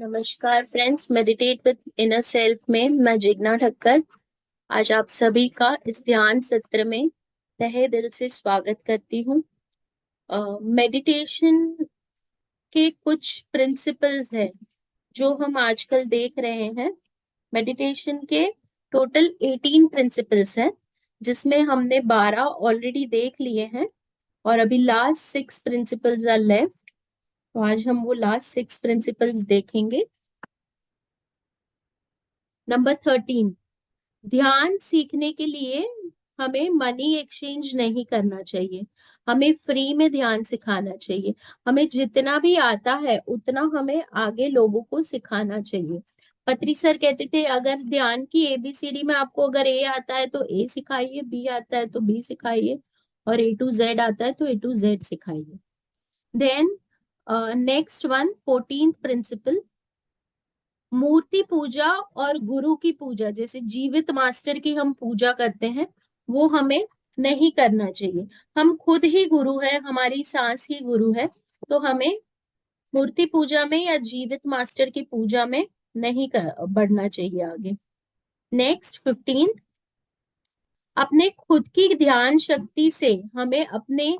नमस्कार friends, meditate with inner self में मैं जिग्ना ठक्कर आज आप सभी का इस ध्यान सत्र में तहे दिल से स्वागत करती हूँ। मेडिटेशन के कुछ प्रिंसिपल्स हैं जो हम आजकल देख रहे हैं। मेडिटेशन के टोटल 18 प्रिंसिपल्स हैं, जिसमें हमने 12 ऑलरेडी देख लिए हैं और अभी लास्ट 6 प्रिंसिपल्स आर लेफ्ट। तो आज हम वो लास्ट 6 प्रिंसिपल्स देखेंगे। नंबर 13, ध्यान सीखने के लिए हमें मनी एक्सचेंज नहीं करना चाहिए। हमें फ्री में ध्यान सिखाना चाहिए। हमें जितना भी आता है उतना हमें आगे लोगों को सिखाना चाहिए। पत्री सर कहते थे, अगर ध्यान की एबीसीडी में आपको अगर ए आता है तो ए सिखाइए, बी आता है तो बी सिखाइए, और ए टू जेड आता है तो ए टू जेड सिखाइए। Then next one, 14th principle, मूर्ति पूजा और गुरु की पूजा, जैसे जीवित मास्टर की हम पूजा करते हैं, वो हमें नहीं करना चाहिए। हम खुद ही गुरु हैं, हमारी सांस ही गुरु है, तो हमें मूर्ति पूजा में या जीवित मास्टर की पूजा में नहीं बढ़ना चाहिए आगे। नेक्स्ट 15, अपने खुद की ध्यान शक्ति से हमें अपने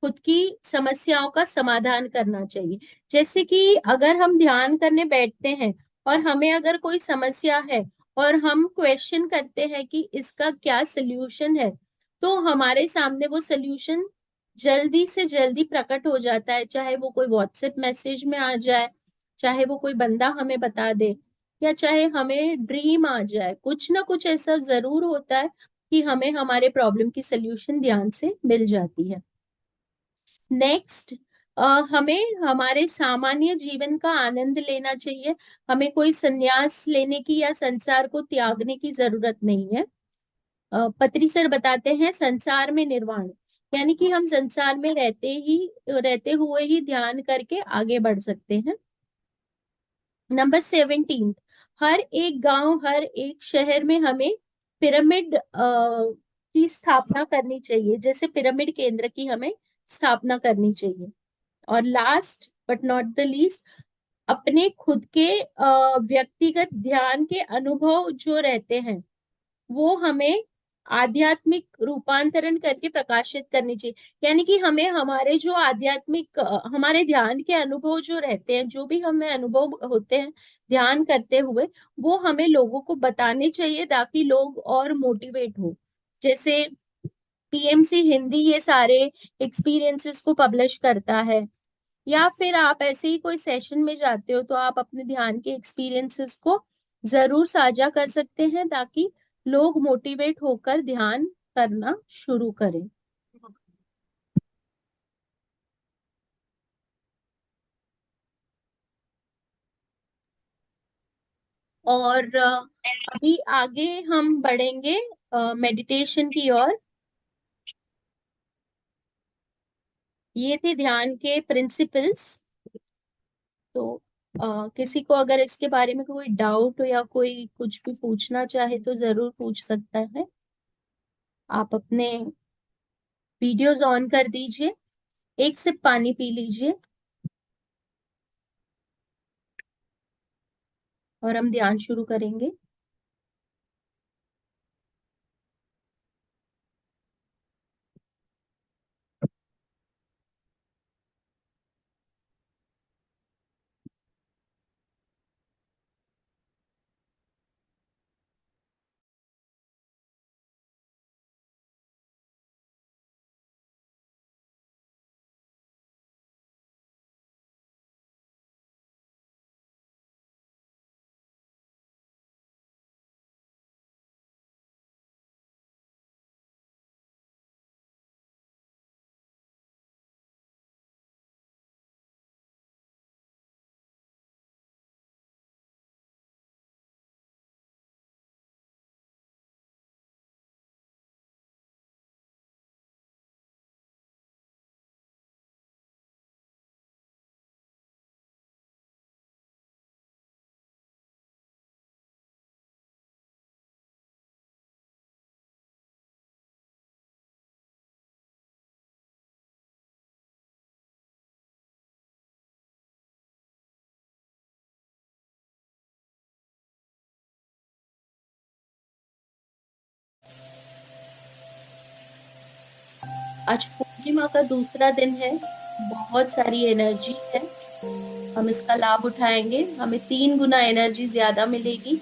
खुद की समस्याओं का समाधान करना चाहिए। जैसे कि अगर हम ध्यान करने बैठते हैं और हमें अगर कोई समस्या है और हम क्वेश्चन करते हैं कि इसका क्या सल्यूशन है, तो हमारे सामने वो सल्यूशन जल्दी से जल्दी प्रकट हो जाता है। चाहे वो कोई व्हाट्सएप मैसेज में आ जाए, चाहे वो कोई बंदा हमें बता दे, या चाहे हमें ड्रीम आ जाए, कुछ ना कुछ ऐसा जरूर होता है कि हमें हमारे प्रॉब्लम की सल्यूशन ध्यान से मिल जाती है। नेक्स्ट, हमें हमारे सामान्य जीवन का आनंद लेना चाहिए। हमें कोई संन्यास लेने की या संसार को त्यागने की जरूरत नहीं है। पत्री सर बताते हैं, संसार में निर्वाण, यानी कि हम संसार में रहते हुए ही ध्यान करके आगे बढ़ सकते हैं। नंबर 17, हर एक गांव, हर एक शहर में हमें पिरामिड की स्थापना करनी चाहिए, जैसे पिरामिड केंद्र की हमें स्थापना करनी चाहिए। और last but not the least, अपने खुद के व्यक्तिगत ध्यान के अनुभव जो रहते हैं वो हमें आध्यात्मिक रूपांतरण करके प्रकाशित करनी चाहिए। यानी कि हमें हमारे जो आध्यात्मिक हमारे ध्यान के अनुभव जो रहते हैं, जो भी हमें अनुभव होते हैं ध्यान करते हुए, वो हमें लोगों को बताने चाहिए ताकि लोग और मोटिवेट हो। जैसे पीएमसी हिंदी ये सारे एक्सपीरियंसेस को पब्लिश करता है, या फिर आप ऐसे ही कोई सेशन में जाते हो तो आप अपने ध्यान के एक्सपीरियंसेस को जरूर साझा कर सकते हैं ताकि लोग मोटिवेट होकर ध्यान करना शुरू करें। और अभी आगे हम बढ़ेंगे मेडिटेशन की ओर। ये थे ध्यान के प्रिंसिपल्स। तो किसी को अगर इसके बारे में कोई डाउट हो या कोई कुछ भी पूछना चाहे तो जरूर पूछ सकता है। आप अपने वीडियोस ऑन कर दीजिए, एक सिप पानी पी लीजिए और हम ध्यान शुरू करेंगे। आज पूर्णिमा का दूसरा दिन है, बहुत सारी एनर्जी है, हम इसका लाभ उठाएंगे, हमें 3 गुना एनर्जी ज्यादा मिलेगी।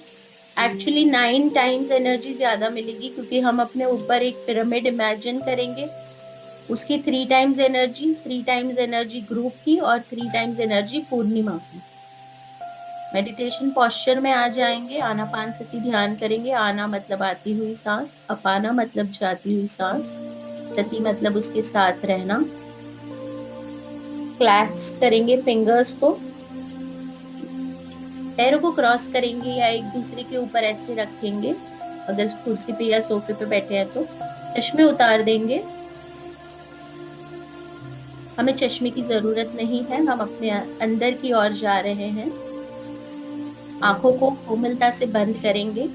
एक्चुअली 9 टाइम्स एनर्जी ज्यादा मिलेगी, क्योंकि हम अपने ऊपर एक पिरामिड इमेजिन करेंगे, उसकी 3 टाइम्स एनर्जी ग्रुप की और 3 टाइम्स एनर्जी पूर्णिमा की। मेडिटेशन पोस्चर में आ जाएंगे, आनापानसती ध्यान करेंगे। आना मतलब आती हुई सांस, अपाना मतलब जाती हुई सांस, सती मतलब उसके साथ रहना। क्लैप्स करेंगे फिंगर्स को, पैरों को क्रॉस करेंगे या एक दूसरे के ऊपर ऐसे रखेंगे, अगर कुर्सी पे या सोफे पे बैठे हैं तो। चश्मे उतार देंगे, हमें चश्मे की जरूरत नहीं है, हम अपने अंदर की ओर जा रहे हैं। आंखों को कोमलता से बंद करेंगे।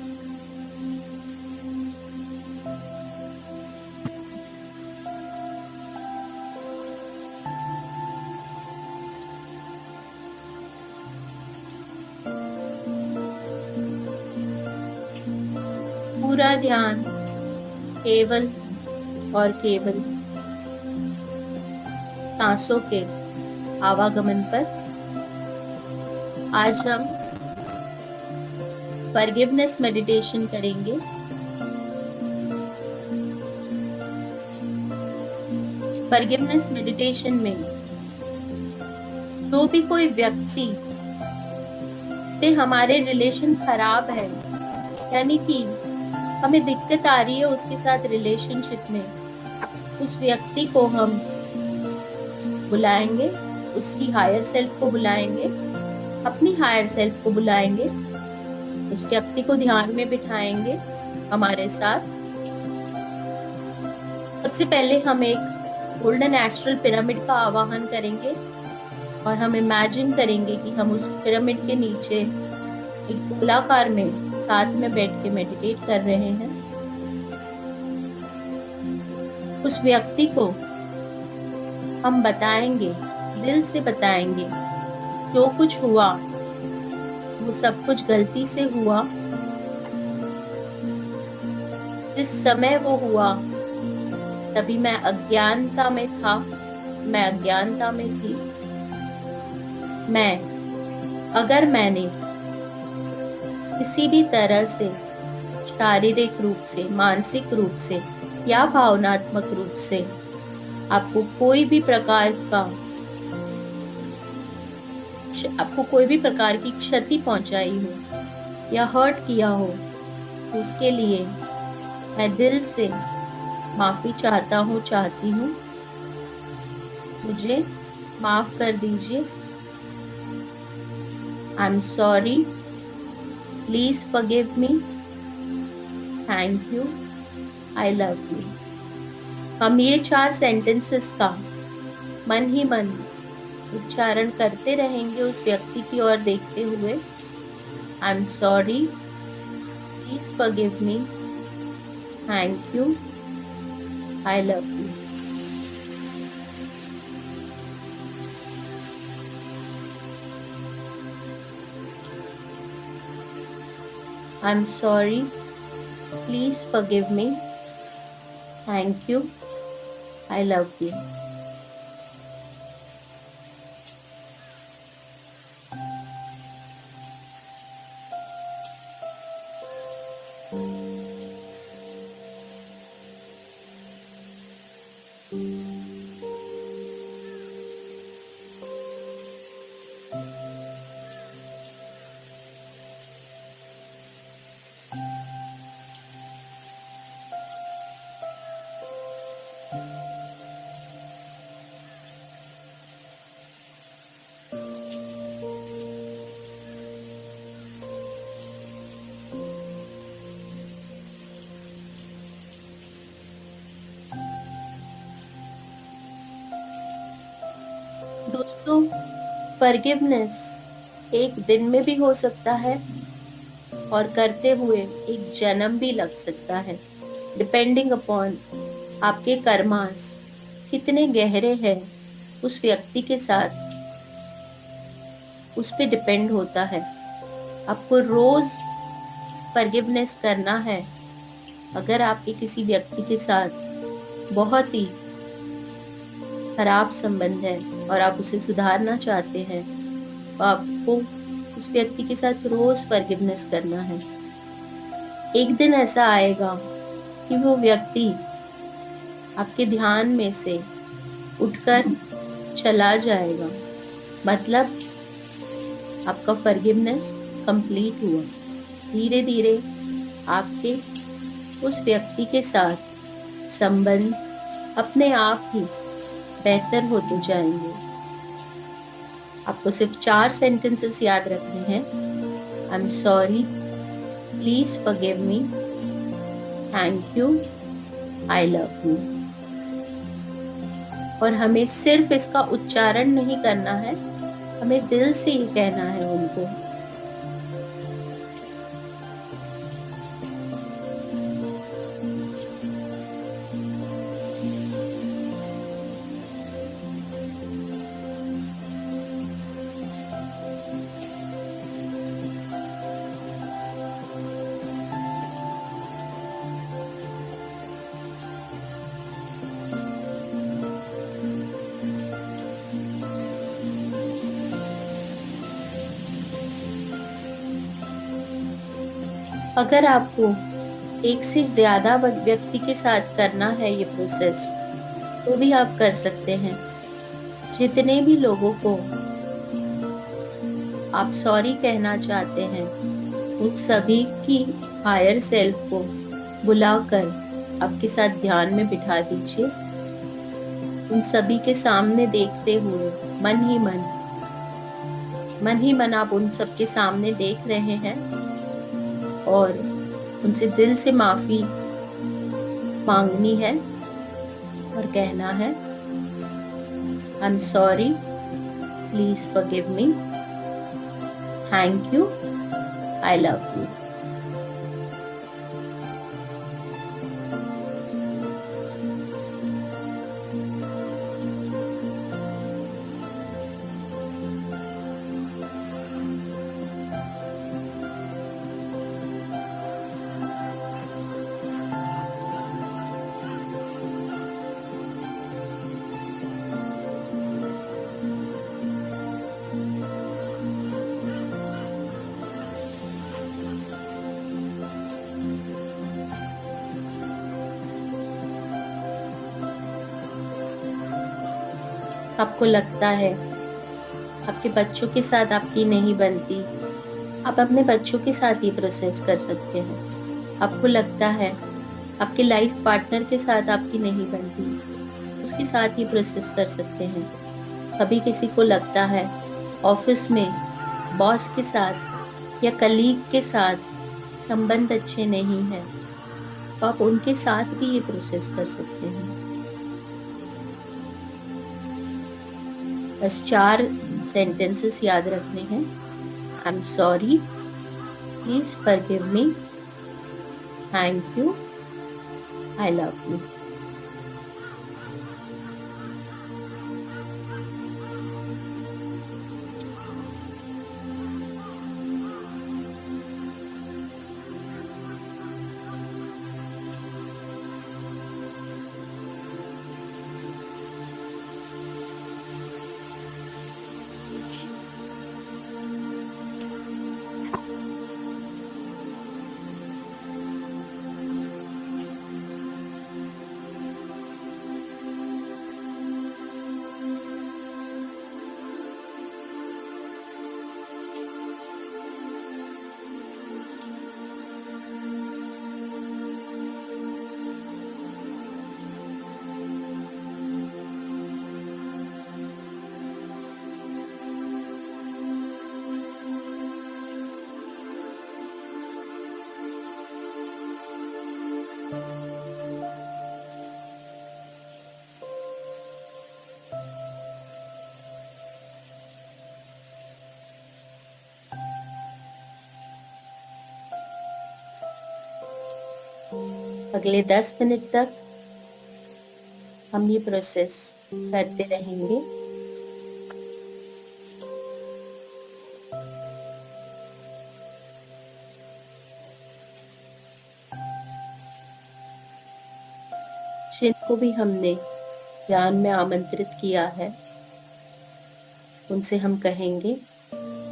पूरा ध्यान केवल और केवल सांसों के आवागमन पर। आज हम फॉरगिवनेस मेडिटेशन करेंगे। फॉरगिवनेस मेडिटेशन में जो भी कोई व्यक्ति से हमारे रिलेशन खराब है, यानी कि हमें दिक्कत आ रही है उसके साथ रिलेशनशिप में, उस व्यक्ति को हम बुलाएंगे, उसकी हायर सेल्फ को बुलाएंगे, अपनी हायर सेल्फ को बुलाएंगे, उस व्यक्ति को ध्यान में बिठाएंगे हमारे साथ। सबसे पहले हम एक गोल्डन एस्ट्रल पिरामिड का आवाहन करेंगे और हम इमेजिन करेंगे कि हम उस पिरामिड के नीचे एक गोलाकार में साथ में बैठ के मेडिटेट कर रहे हैं। उस व्यक्ति को हम बताएंगे, दिल से बताएंगे, जो कुछ हुआ वो सब कुछ गलती से हुआ। जिस समय वो हुआ तभी मैं अज्ञानता में था, मैं अज्ञानता में थी। अगर मैंने किसी भी तरह से शारीरिक रूप से, मानसिक रूप से या भावनात्मक रूप से आपको कोई भी प्रकार की क्षति पहुंचाई हो या हर्ट किया हो, उसके लिए मैं दिल से माफी चाहता हूँ, चाहती हूँ। मुझे माफ कर दीजिए। I am sorry, please forgive me, thank you, I love you. हम ये 4 सेंटेंसेस का मन ही मन उच्चारण करते रहेंगे उस व्यक्ति की ओर देखते हुए। I am sorry, please forgive me, thank you, I love you. I am sorry, please forgive me, thank you, I love you. दोस्तों, फॉरगिवनेस एक दिन में भी हो सकता है और करते हुए एक जन्म भी लग सकता है, डिपेंडिंग अपॉन आपके कर्मास कितने गहरे हैं उस व्यक्ति के साथ, उस पे डिपेंड होता है। आपको रोज फॉरगिवनेस करना है। अगर आपके किसी व्यक्ति के साथ बहुत ही खराब संबंध है और आप उसे सुधारना चाहते हैं, तो आपको उस व्यक्ति के साथ रोज फॉरगिवनेस करना है। एक दिन ऐसा आएगा कि वो व्यक्ति आपके ध्यान में से उठकर चला जाएगा, मतलब आपका फॉरगिवनेस कंप्लीट हुआ। धीरे धीरे आपके उस व्यक्ति के साथ संबंध अपने आप ही बेहतर होते जाएंगे। आपको सिर्फ 4 सेंटेंसेस याद रखने हैं। I am sorry, please forgive me, thank you, I love you. और हमें सिर्फ इसका उच्चारण नहीं करना है, हमें दिल से ही कहना है उनको। अगर आपको एक से ज्यादा व्यक्ति के साथ करना है ये प्रोसेस, तो भी आप कर सकते हैं। जितने भी लोगों को आप सॉरी कहना चाहते हैं, उन सभी की हायर सेल्फ को बुलाकर आपके साथ ध्यान में बिठा दीजिए। उन सभी के सामने देखते हुए मन ही मन आप उन सबके सामने देख रहे हैं और उनसे दिल से माफी मांगनी है और कहना है, I am sorry, please forgive me, thank you, I love you. आपको लगता है आपके बच्चों के साथ आपकी नहीं बनती, आप अपने बच्चों के साथ ये प्रोसेस कर सकते हैं। आपको लगता है आपके लाइफ पार्टनर के साथ आपकी नहीं बनती, उसके साथ ये प्रोसेस कर सकते हैं। कभी किसी को लगता है ऑफिस में बॉस के साथ या कलीग के साथ संबंध अच्छे नहीं हैं, तो आप उनके साथ भी ये प्रोसेस कर सकते हैं। बस 4 सेंटेंसेस याद रखने हैं। I am sorry, please forgive me, thank you, I love you. अगले 10 मिनट तक हम ये प्रोसेस करते रहेंगे। जिनको भी हमने ध्यान में आमंत्रित किया है, उनसे हम कहेंगे,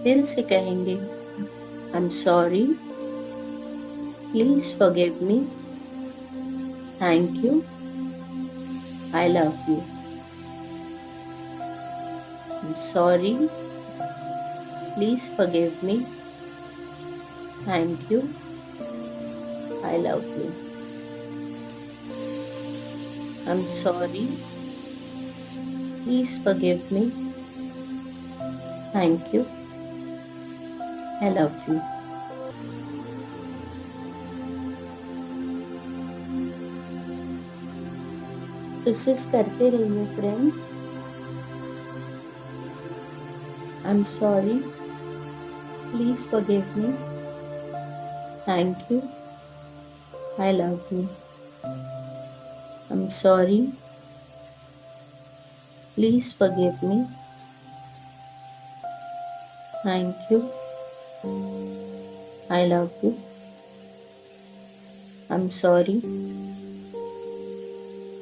दिल से कहेंगे, I am sorry, please forgive me, thank you, I love you. I am sorry, please forgive me, thank you, I love you. I'm sorry. Please forgive me. Thank you. I love you. Process करते रहिए friends. I'm sorry. Please forgive me. Thank you. I love you. I'm sorry. Please forgive me. Thank you. I love you. I'm sorry.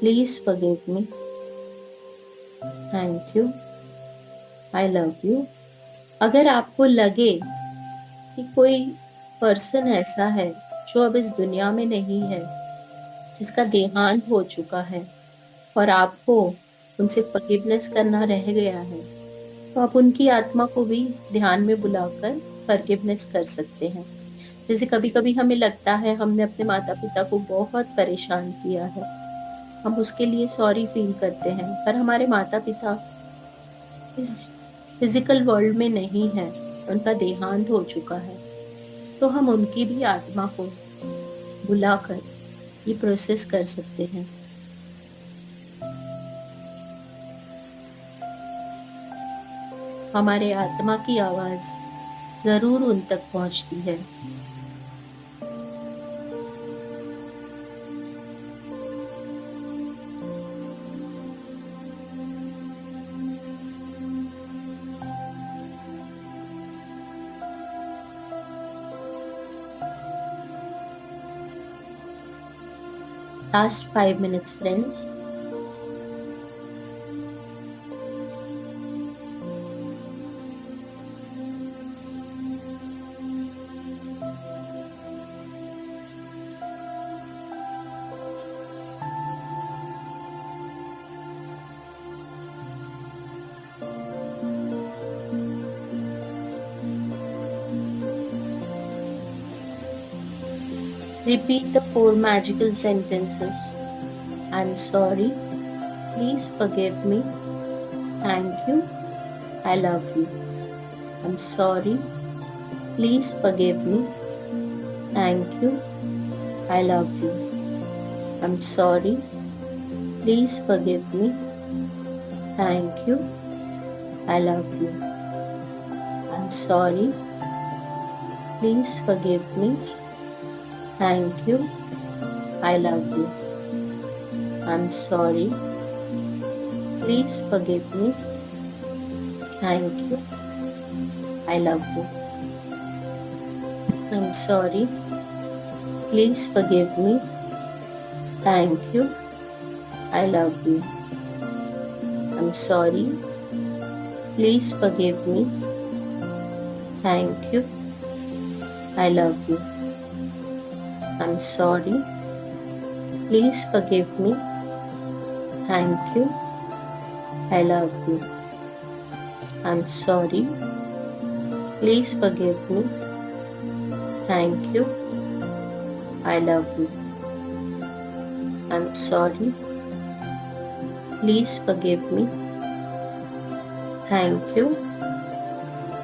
Please forgive me. Thank you. I love you. अगर आपको लगे कि कोई person ऐसा है जो अब इस दुनिया में नहीं है, जिसका देहांत हो चुका है और आपको उनसे फॉरगिवनेस करना रह गया है, तो आप उनकी आत्मा को भी ध्यान में बुलाकर फॉरगिवनेस कर सकते हैं। जैसे कभी कभी हमें लगता है हमने अपने माता पिता को बहुत परेशान किया है, हम उसके लिए सॉरी फील करते हैं, पर हमारे माता पिता इस फिजिकल वर्ल्ड में नहीं है, उनका देहांत हो चुका है, तो हम उनकी भी आत्मा को बुलाकर ये प्रोसेस कर सकते हैं। हमारे आत्मा की आवाज जरूर उन तक पहुंचती है। Last 5 minutes, friends. Repeat the 4 magical sentences. I'm sorry. Please forgive me. Thank you. I love you. I'm sorry. Please forgive me. Thank you. I love you. I'm sorry. Please forgive me. Thank you. I love you. I'm sorry. Please forgive me. Thank you. I love you. I'm sorry. Please forgive me. Thank you. I love you. I'm sorry. Please forgive me. Thank you. I love you. I'm sorry. Please forgive me. Thank you. I love you. I'm sorry. Please forgive me. Thank you. I love you. I'm sorry. Please forgive me. Thank you. I love you. I'm sorry. Please forgive me. Thank you.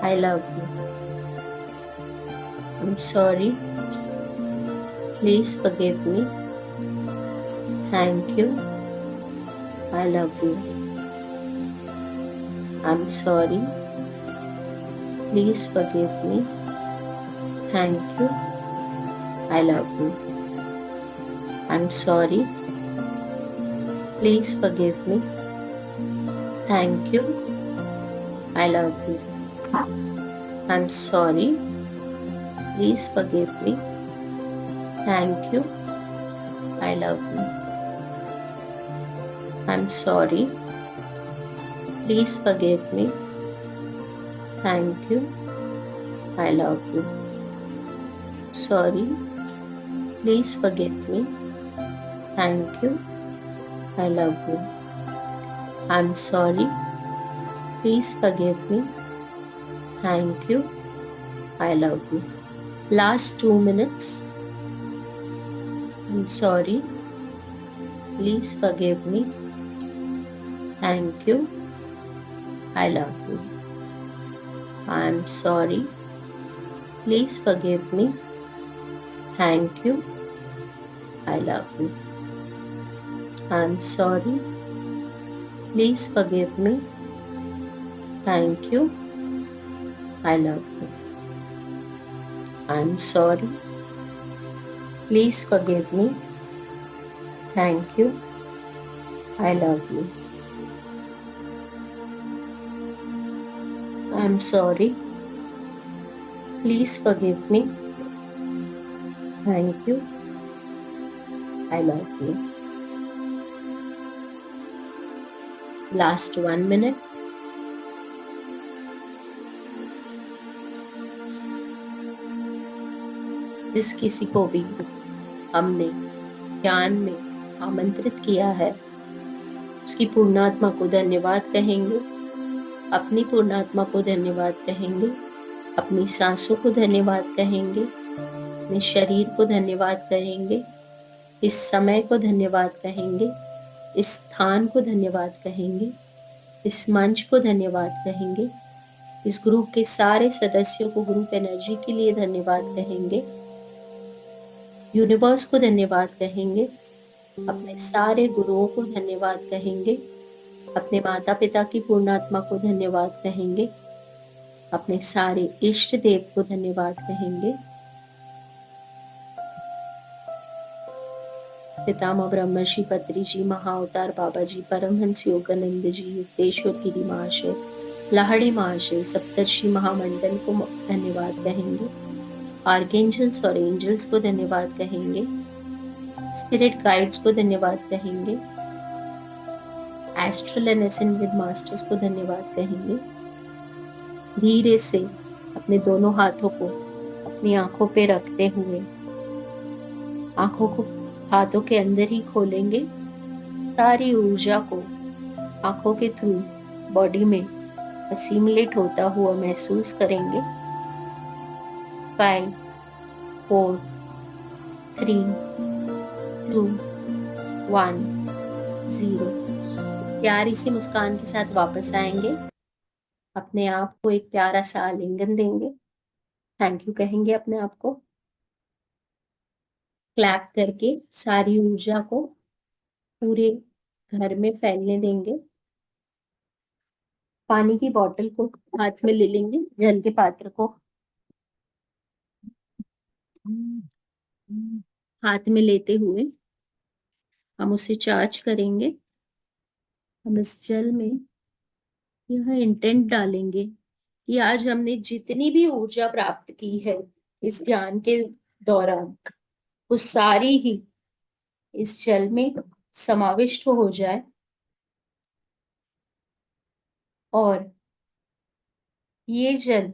I love you. I'm sorry. Please forgive me. Thank you. I love you. I'm sorry. Please forgive me. Thank you. I love you. I'm sorry. Please forgive me. Thank you. I love you. I'm sorry. Please forgive me. Thank you. I love you. I'm sorry. Please forgive me. Thank you. I love you. Sorry. Please forgive me. Thank you. I love you. I'm sorry. Please forgive me. Thank you. I love you. Last 2 minutes. I'm sorry. Please forgive me. Thank you. I love you. I'm sorry. Please forgive me. Thank you. I love you. I'm sorry. Please forgive me. Thank you. I love you. I'm sorry. Please forgive me. Thank you. I love you. I'm sorry. Please forgive me. Thank you. I love you. Last 1 minute. जिस किसी को भी हमने ध्यान में आमंत्रित किया है, उसकी पूर्णात्मा को धन्यवाद कहेंगे, अपनी पूर्णात्मा को धन्यवाद कहेंगे, अपनी सांसों को धन्यवाद कहेंगे, अपने शरीर को धन्यवाद कहेंगे, इस समय को धन्यवाद कहेंगे, इस स्थान को धन्यवाद कहेंगे, इस मंच को धन्यवाद कहेंगे, इस ग्रुप के सारे सदस्यों को ग्रुप एनर्जी के लिए धन्यवाद कहेंगे, यूनिवर्स को धन्यवाद कहेंगे, अपने सारे गुरुओं को धन्यवाद कहेंगे, अपने माता पिता की पूर्णात्मा को धन्यवाद कहेंगे, अपने सारे इष्ट देव को धन्यवाद कहेंगे, पितामह ब्रह्मर्षि पत्री जी, महाअवतार बाबा जी, परमहंस योगानंद जी, युक्तेश्वर गिरी महाशय, लाहड़ी महाशय, सप्तर्षि महामंडल को धन्यवाद कहेंगे, आर्कएंजल्स और एंजल्स को धन्यवाद कहेंगे, स्पिरिट गाइड्स को धन्यवाद कहेंगे, एस्ट्रल एंड एसेंडेड मास्टर्स को धन्यवाद कहेंगे। धीरे से अपने दोनों हाथों को अपनी आंखों पे रखते हुए आंखों को हाथों के अंदर ही खोलेंगे, सारी ऊर्जा को आंखों के थ्रू बॉडी में असिमुलेट होता हुआ महसूस करेंगे। 5, 4, 3, 2, 1, 0। प्यारी सी मुस्कान के साथ वापस आएंगे, अपने आप को एक प्यारा सा आलिंगन देंगे, थैंक यू कहेंगे अपने आप को, क्लैप करके सारी ऊर्जा को पूरे घर में फैलने देंगे। पानी की बोतल को हाथ में ले लेंगे, जल के पात्र को हाथ में लेते हुए हम उसे चार्ज करेंगे। हम इस जल में यह इंटेंट डालेंगे कि आज हमने जितनी भी ऊर्जा प्राप्त की है इस ध्यान के दौरान, वो सारी ही इस जल में समाविष्ट हो जाए और ये जल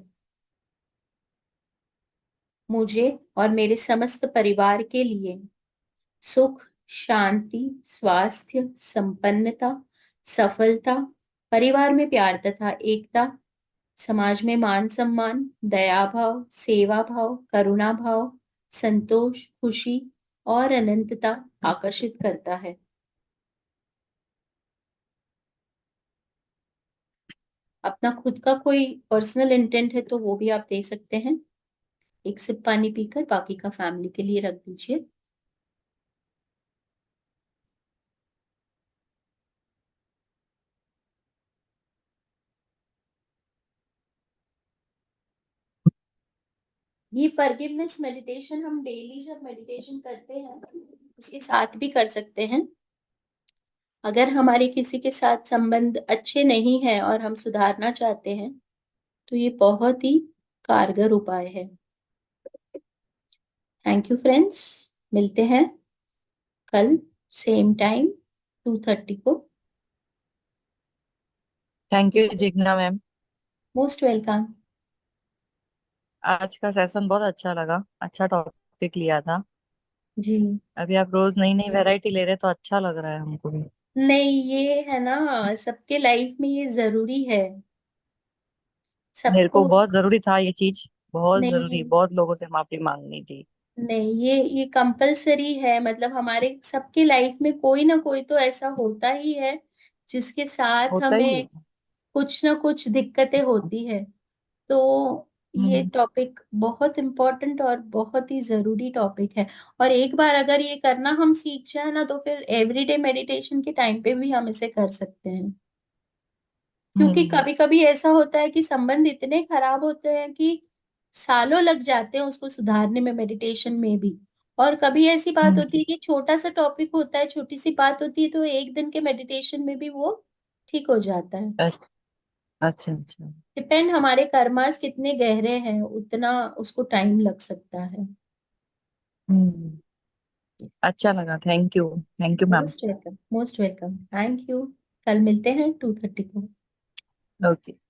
मुझे और मेरे समस्त परिवार के लिए सुख, शांति, स्वास्थ्य, संपन्नता, सफलता, परिवार में प्यार तथा एकता, समाज में मान सम्मान, दया भाव, सेवा भाव, करुणा भाव, संतोष, खुशी और अनंतता आकर्षित करता है। अपना खुद का कोई पर्सनल इंटेंट है तो वो भी आप दे सकते हैं। एक सिप पानी पीकर बाकी का फैमिली के लिए रख दीजिए। ये फॉरगिवनेस मेडिटेशन हम डेली जब मेडिटेशन करते हैं उसके साथ भी कर सकते हैं। अगर हमारे किसी के साथ संबंध अच्छे नहीं है और हम सुधारना चाहते हैं तो ये बहुत ही कारगर उपाय है। थैंक यू फ्रेंड्स, मिलते हैं कल सेम टाइम 2:30 को। Thank you Jigna ma'am. Most welcome. आज का सेशन बहुत अच्छा लगा, अच्छा टॉपिक लिया था। जी। अभी आप रोज नई नई वैरायटी ले रहे तो अच्छा लग रहा है हमको भी। नहीं, ये है ना, सबके लाइफ में ये जरूरी है। मेरे को सबको। बहुत जरूरी था ये चीज, बहुत जरूरी, नहीं, बहुत लोगों से माफी मांगनी थी। नहीं, ये कंपलसरी है, मतलब हमारे सबके लाइफ में कोई ना कोई तो ऐसा होता ही है जिसके साथ होता ही हमें है। कुछ ना कुछ दिक्कतें होती है। तो ये हम्म। टॉपिक बहुत इम्पोर्टेंट और बहुत ही जरूरी टॉपिक है। और एक बार अगर ये करना हम सीख जाए ना, तो फिर एवरीडे मेडिटेशन के टाइम पे भी हम इसे कर सकते हैं। क्योंकि हम्म। कभी कभी ऐसा होता है कि संबंध इतने खराब होते हैं कि सालों लग जाते हैं उसको सुधारने में, मेडिटेशन में भी। और कभी ऐसी बात होती हम्म। है कि छोटा सा टॉपिक होता है, छोटी सी बात होती है, तो एक दिन के मेडिटेशन में भी वो ठीक हो जाता है। अच्छा, अच्छा, अच्छा। डिपेंड, हमारे कर्मास कितने गहरे हैं उतना उसको टाइम लग सकता है। हम्म। अच्छा लगा, thank you. Thank you ma'am. Most welcome, most welcome, thank you. कल मिलते हैं 2:30 को। ओके।